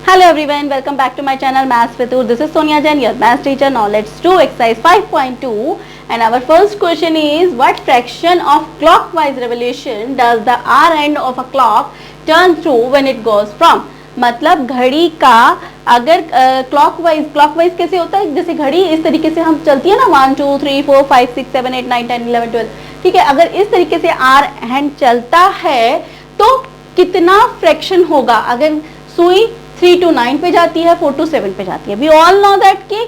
Hello everyone, welcome back to my channel Maths with Ur. This is Sonia Jain, your maths teacher. Now let's do exercise 5.2 and our first question is what fraction of clockwise revolution does the R end of a clock turn through when it goes from? मतलब घड़ी का अगर clockwise कैसे होता है, जैसे घड़ी इस तरीके से हम चलती है ना 1 2 3 4 5 6 7 8 9 10 11 12, ठीक है। अगर इस तरीके से आर हैंड चलता है तो कितना फ्रैक्शन होगा? अगर सुई 3 to 9 पे जाती है, 4 to 7 पे जाती है। वी ऑल नो दैट कि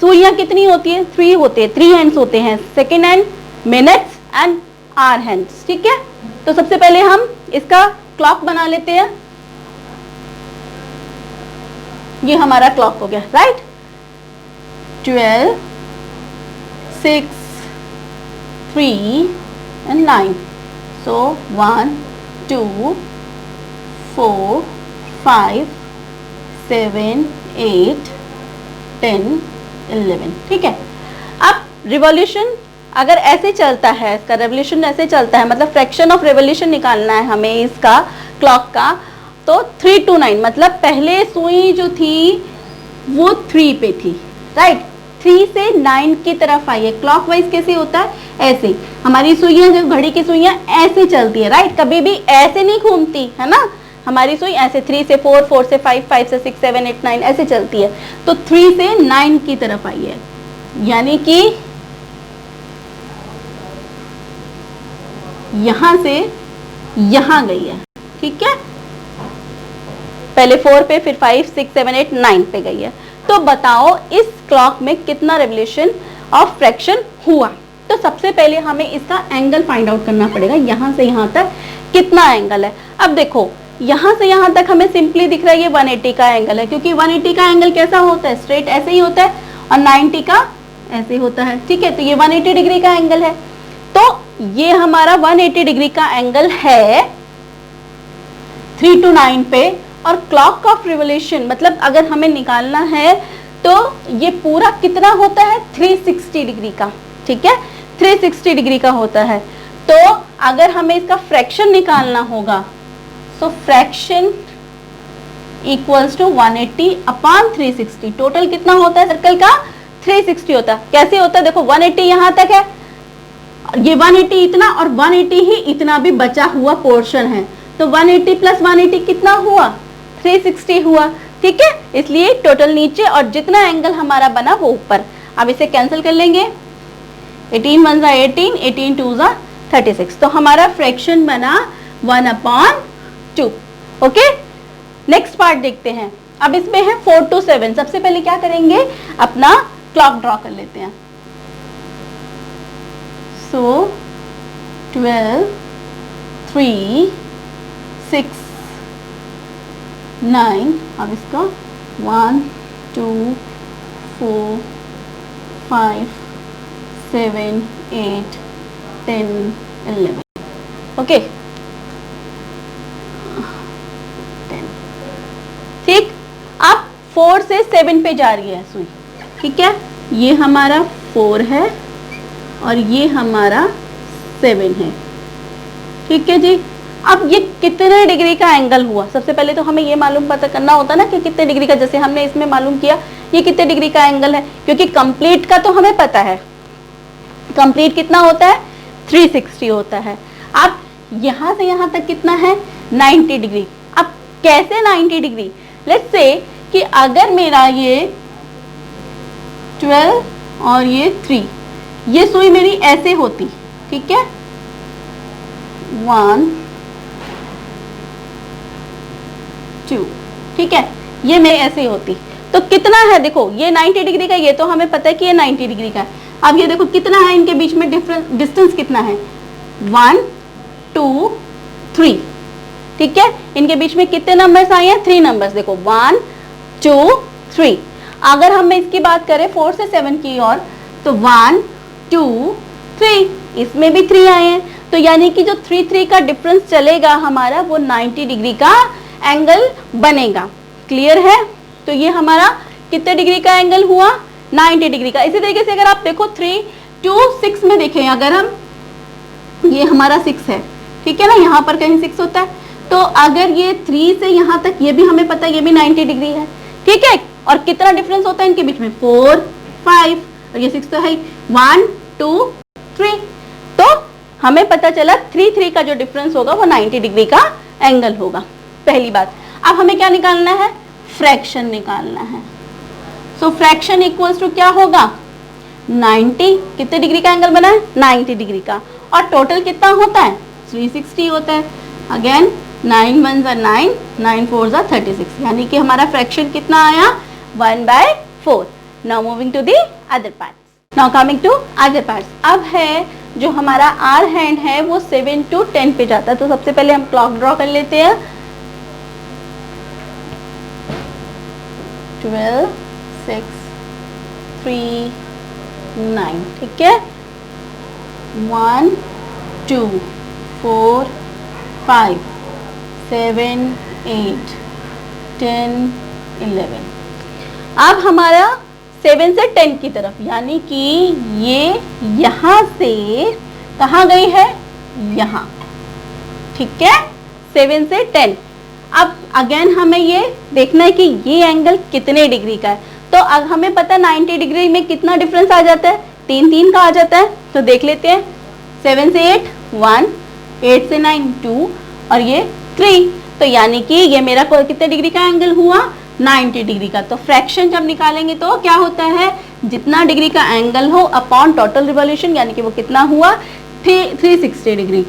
सुइयां कितनी होती है? 3 होते हैं, 3 हैंड्स होते हैं, second hand, minutes and hour hands, ठीक है। तो सबसे पहले हम इसका क्लॉक बना लेते हैं। ये हमारा क्लॉक हो गया, राइट। 12 6 3 and 9, so 1 2 4 5 7 8 10 11, ठीक है। अब रिवॉल्यूशन अगर ऐसे चलता है, इसका रेवोल्यूशन ऐसे चलता है, मतलब फ्रैक्शन ऑफ रेवोल्यूशन निकालना है हमें इसका क्लॉक का, तो 3 to 9 मतलब पहले सुई जो थी वो 3 पे थी, राइट। 3 से 9 की तरफ आई है। क्लॉकवाइज कैसे होता है? ऐसे हमारी सुइयां, जो घड़ी की सुइयां ऐसे चलती है, राइट। कभी भी ऐसे नहीं घूमती है ना, हमारी सुई ऐसे 3 से 4, 4 से 5, 5 से 6 7 8 9 ऐसे चलती है। तो 3 से 9 की तरफ आई है, यानी कि यहां से यहां गई है, ठीक है। पहले 4 पे, फिर 5 6 7 8 9 पे गई है। तो बताओ इस क्लॉक में कितना रेवोल्यूशन ऑफ फ्रैक्शन हुआ? तो सबसे पहले हमें इसका एंगल फाइंड आउट करना पड़ेगा, यहां से यहां तक कितना एंगल है। अब देखो यहां से यहां तक हमें सिंपली दिख रहा है ये 180 का एंगल है, क्योंकि 180 का एंगल कैसा होता है? स्ट्रेट ऐसे ही होता है, और 90 का ऐसे होता है, ठीक है। तो ये 180 डिग्री का एंगल है। तो ये हमारा 180 डिग्री का एंगल है 3 to 9 पे। और क्लॉक ऑफ रिवोल्यूशन मतलब अगर हमें निकालना है तो ये पूरा कितना होता है? 360 डिग्री का, ठीक है। 360 डिग्री का होता है। तो अगर हमें इसका फ्रैक्शन निकालना होगा, तो fraction equals to 180 upon 360। Total कितना होता है सर्कल का? 360 होता है। कैसे होता है? देखो 180 यहां तक है, ये 180 इतना, और 180 ही इतना भी बचा हुआ पोर्शन है। तो 180 प्लस 180 कितना हुआ? 360 हुआ, ठीक है। इसलिए टोटल नीचे और जितना एंगल हमारा बना वो ऊपर। अब इसे कैंसिल कर लेंगे। 18 1 जा 18, 18 2 जा 36। तो हमारा फ्रैक्शन बना 1/2। ओके, नेक्स्ट पार्ट देखते हैं। अब इसमें है 4 to 7। सबसे पहले क्या करेंगे? अपना क्लॉक ड्रॉ कर लेते हैं। सो 12 3 6 9, अब इसका 1 2 4 5 7 8 10 11, ओके 10, ठीक। अब 4 से 7 पे जा रही है सुई, ठीक है। ये हमारा 4 है और ये हमारा 7 है, ठीक है जी। अब ये कितने डिग्री का एंगल हुआ? सबसे पहले तो हमें ये मालूम पता करना होता ना कि कितने डिग्री का, जैसे हमने इसमें मालूम किया ये कितने डिग्री का एंगल है, क्योंकि कंप्लीट का तो हमें पता है। कंप्लीट कितना होता है? 360 होता है। अब यहां से यहां तक कितना है? 90 डिग्री। अब कैसे 90 डिग्री? लेट्स से कि अगर मेरा ये 12 और ये 3, ये सुई मेरी ऐसे होती, ठीक है, 1 2, ठीक है, ये मेरी ऐसे होती। तो कितना है? देखो ये 90 डिग्री का, ये तो हमें पता है कि ये 90 डिग्री का है। अब ये देखो कितना है इनके बीच में डिस्टेंस कितना है? 1 2 3, ठीक है। इनके बीच में कितने नंबर्स आए हैं? 3 नंबर्स। देखो 1 2 3। अगर हम इसकी बात करें 4 से 7 की और, तो 1 2 3, इसमें भी 3 आए हैं। तो यानी कि जो 3 का डिफरेंस चलेगा हमारा, वो 90 डिग्री का एंगल बनेगा। क्लियर है? तो ये हमारा कितने डिग्री का एंगल हुआ? 90 डिग्री का। इसी तरीके से अगर आप देखो 3 2 6 में देखें, अगर हम, ये हमारा 6 है, ठीक है ना, यहाँ पर कहीं 6 होता है, तो अगर ये 3 से यहाँ तक, ये भी हमें पता है ये भी 90 डिग्री है, ठीक है। और कितना डिफरेंस होता है इनके बीच में, 4, 5, और ये 6 तो है 1, 2, 3। तो हमें पता चला 3, 3 का जो डिफरेंस होगा वो 90 डिग्री का एंगल होगा, पहली बात। अब हमें क्या निकालना है, फ्रैक्शन निकालना है। सो फ्रैक्शन इक्वल्स टू क्या होगा, 90, कितने डिग्री का एंगल बना है, 90 डिग्री का, और टोटल कितना होता है, 360 होता है। अगेन 9 1 are 9, 9 4 are 36, यानी कि हमारा फ्रैक्शन कितना आया, 1/4। Now moving to the other parts. Now coming to other parts. अब है जो हमारा आर हैंड है वो 7 to 10 पे जाता है। तो सबसे पहले हम क्लॉक ड्रॉ कर लेते हैं, 12 6 3 9, ठीक है, 1 2 4 5 7 8 10 11। अब हमारा 7 से 10 की तरफ, यानी कि ये यहां से कहाँ गई है, यहां, ठीक है, 7 से 10। अब अगेन हमें ये देखना है कि ये एंगल कितने डिग्री का है। तो अब हमें पता है 90 डिग्री में कितना डिफरेंस आ जाता है, 3 3 का आ जाता है। तो देख लेते हैं, 7 से 8 1, 8 से 9 2, और ये 3। तो यानी कि ये मेरा कितने डिग्री का एंगल हुआ, 90 डिग्री का। तो फ्रैक्शन जब निकालेंगे तो क्या होता है, जितना डिग्री का एंगल हो अपॉन टोटल रिवॉल्यूशन, यानी कि वो कितना हुआ, 360 डिग्री।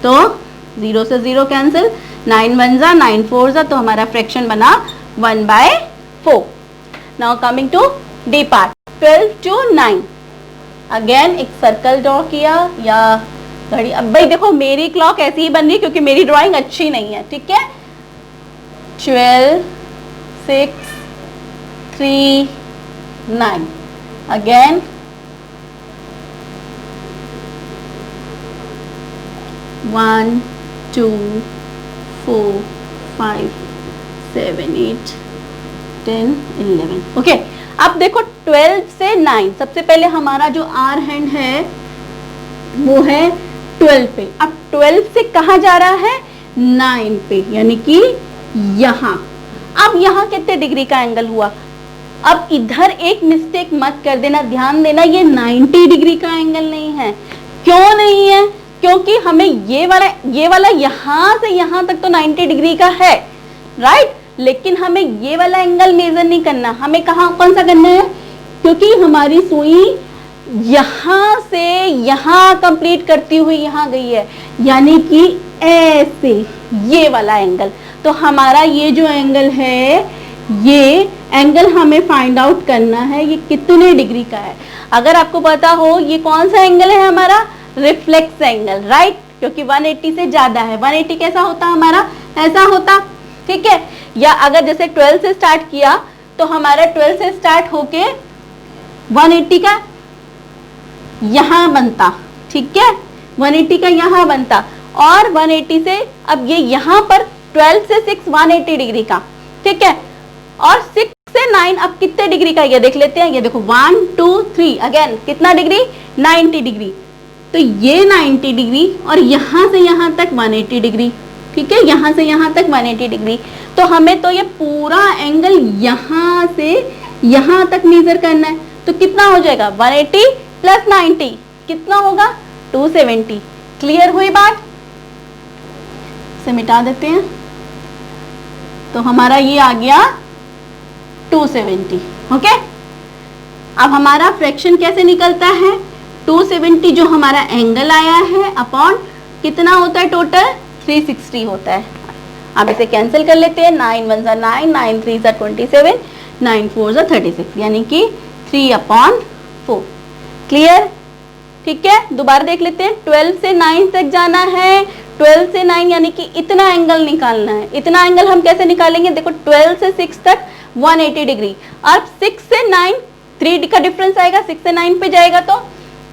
तो 0 से 0 कैंसिल, 9 1 जा 9 4 जा, तो हमारा फ्रैक्शन बना 1/4। Now coming to D part, 12 to 9। Again एक सर्कल ड्रॉ किया या घड़ी। अब भाई देखो मेरी क्लॉक ऐसी ही बन रही है क्योंकि मेरी ड्राइंग अच्छी नहीं है, ठीक है। 12 6 3 9। अगेन 1 2 4 5 7 8 10 11। ओके, अब देखो 12 से 9, सबसे पहले हमारा जो आर हैंड है वो है 12 पे। अब 12 से कहा जा रहा है, 9 पे, यानी कि यहां। अब यहां कितने डिग्री का एंगल हुआ। अब इधर एक मिस्टेक मत कर देना, ध्यान देना, ये 90 डिग्री का एंगल नहीं है। क्यों नहीं है, क्योंकि हमें ये वाला यहां से यहां तक तो 90 डिग्री का है, राइट। लेकिन हमें ये वाला एंगल मेजर नहीं करना, हमें कौन सा करना है, क्योंकि हमारी सुई यहां से यहां कंप्लीट करती हुई यहां गई है, यानी कि ऐसे ये वाला एंगल। तो हमारा ये जो एंगल है, ये एंगल हमें फाइंड आउट करना है, ये कितने डिग्री का है। अगर आपको पता हो ये कौन सा एंगल है, हमारा रिफ्लेक्स एंगल, राइट, क्योंकि 180 से ज्यादा है। 180 कैसा होता हमारा, ऐसा होता, ठीक है। या अगर जैसे 12 से स्टार्ट किया तो हमारा 12 से स्टार्ट होके 180 का यहां बनता, ठीक है, 180 का यहां बनता, और 180 से अब ये यहां पर 12 से 6 180 डिग्री का, ठीक है, और 6 से 9 अब कितने डिग्री का, ये देख लेते हैं। ये देखो 1 2 3, अगेन कितना डिग्री, 90 डिग्री। तो ये 90 डिग्री और यहां से यहां तक 180 डिग्री, ठीक है, यहां से यहां तक 180 डिग्री। तो हमें तो ये पूरा एंगल यहां से यहां तक मेजर करना है। तो कितना हो जाएगा, 180 प्लस 90 कितना होगा, 270। क्लियर हुई बात, इसे मिटा देते हैं। तो हमारा ये आ गया 270। ओके, अब हमारा फ्रैक्शन कैसे निकलता है, 270 जो हमारा एंगल आया है अपॉन कितना होता है, टोटल 360 होता है। अब इसे कैंसिल कर लेते हैं, 9 1 जा 9, 9 3 जा 27, 9 4 जा 36, यानी कि 3/4। क्लियर, ठीक है। दोबारा देख लेते हैं, 12 से 9 तक जाना है, 12 से 9 यानी कि इतना एंगल निकालना है। इतना एंगल हम कैसे निकालेंगे, देखो 12 से 6 तक 180 डिग्री, और 6 से 9 3 का डिफरेंस आएगा, 6 से 9 पे जाएगा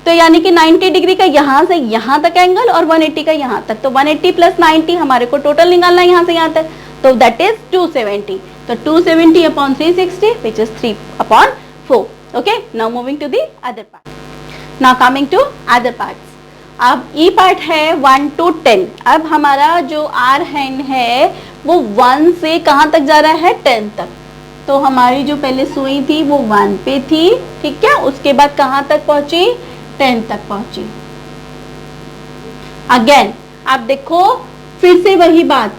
तो यानी कि 90 डिग्री का यहां से यहां तक एंगल और 180 का यहां तक। तो 180 प्लस 90 हमारे को टोटल निकालना है यहां से यहां तक, तो दैट इज 270। तो 270 upon 360 which is 3/4। Okay, now moving to the other part. Now coming to other parts. अब ई पार्ट है 1 to 10। अब हमारा जो आर हैंड है वो 1 से कहाँ तक जा रहा है, 10 तक। तो हमारी जो पहले सुई थी वो 1 पे थी, ठीक है, उसके बाद कहाँ तक पहुंची, 10 तक पहुंची। अगेन आप देखो फिर से वही बात,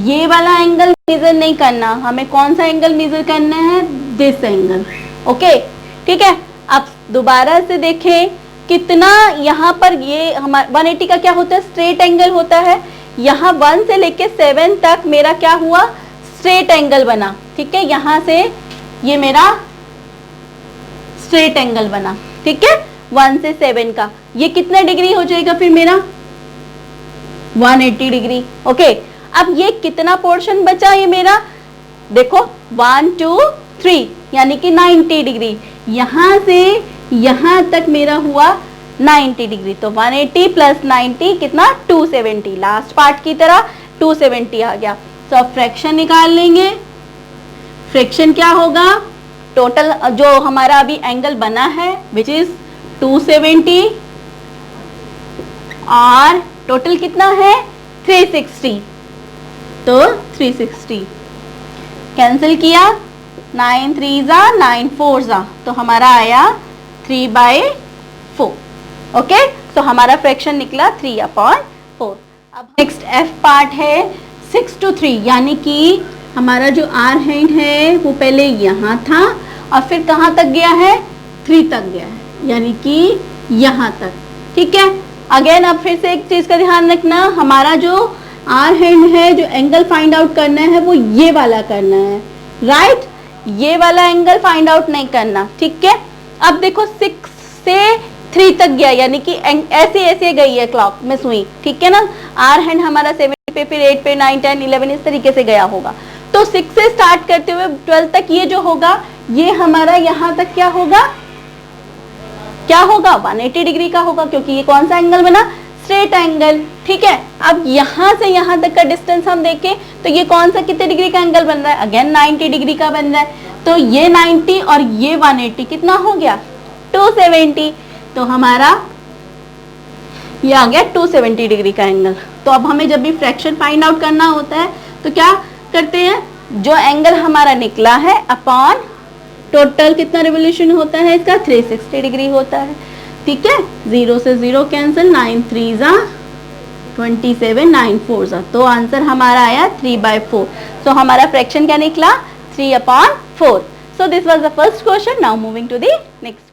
ये वाला एंगल मेजर नहीं करना, हमें कौन सा एंगल मेजर करना है, दिस एंगल। ओके ठीक है। अब दोबारा से देखें कितना यहाँ पर ये हमारा 180 का क्या होता है, स्ट्रेट एंगल होता है। यहाँ 1 से लेके 7 तक मेरा क्या हुआ, स्ट्रेट एंगल बना, ठीक है। यहाँ से ये मेरा स्ट्रेट एंगल बना, ठीक है, 1 से 7 का। ये कितना डिग्री हो जाएगा फिर मेरा, 180 डिग्री। ओके अब ये कितना पोर्शन बचा, ये मेरा देखो 1 2 3 यानी कि 90 डिग्री। यहां से यहां तक मेरा हुआ 90 डिग्री। तो 180 प्लस 90 कितना, 270। लास्ट पार्ट की तरह 270 आ गया। तो अब फ्रैक्शन निकाल लेंगे। फ्रैक्शन क्या होगा, टोटल जो हमारा अभी एंगल बना है विच इज 270 और टोटल कितना है 360। तो 360 कैंसिल किया, 9 3 जा 9 4 जा, तो हमारा आया 3/4। ओके तो हमारा फ्रैक्शन निकला 3/4। अब नेक्स्ट एफ पार्ट है 6 to 3 यानी कि हमारा जो आर हैंड है वो पहले यहाँ था और फिर कहाँ तक गया है, 3 तक गया है, यानी कि यहाँ तक, ठीक है। अगेन अब फिर से एक चीज का ध्यान रखना, हमारा जो आर हैंड है, जो एंगल फाइंड आउट करना है वो ये वाला करना है, राइट, ये वाला एंगल फाइंड आउट नहीं करना, ठीक है। अब देखो 6 से 3 तक गया, यानी कि ऐसे ऐसे गई है क्लॉक में सुई, ठीक है ना। आर हैंड हमारा 7 पे, फिर 8 पे, 9 10 11 इस तरीके से गया होगा। तो 6 से स्टार्ट करते हुए 12 तक ये जो होगा, ये हमारा यहाँ तक क्या होगा, क्या होगा, 180 डिग्री का होगा, क्योंकि ये कौन सा एंगल बना, स्ट्रेट एंगल, ठीक है। अब यहाँ से यहाँ तक का डिस्टेंस हम देखें तो ये कौन सा कितने डिग्री का एंगल बन रहा है, अगेन 90 डिग्री का बन रहा है। तो ये 90 और ये 180 कितना हो गया, 270। तो हमारा ये आ गया 270 डिग्री का एंगल। तो अब हमें जब भी फ्रैक्शन फाइंड आउट करना होता है तो क्या करते हैं, जो एंगल हमारा निकला है अपॉन टोटल कितना रिवोल्यूशन होता है इसका, 360 डिग्री होता है, ठीक है। 0 से 0 कैंसिल, 9 3 जा 27, 9 4 जा, तो आंसर हमारा आया 3/4। सो हमारा फ्रैक्शन क्या निकला, 3/4। So this was the first question. Now moving to the next.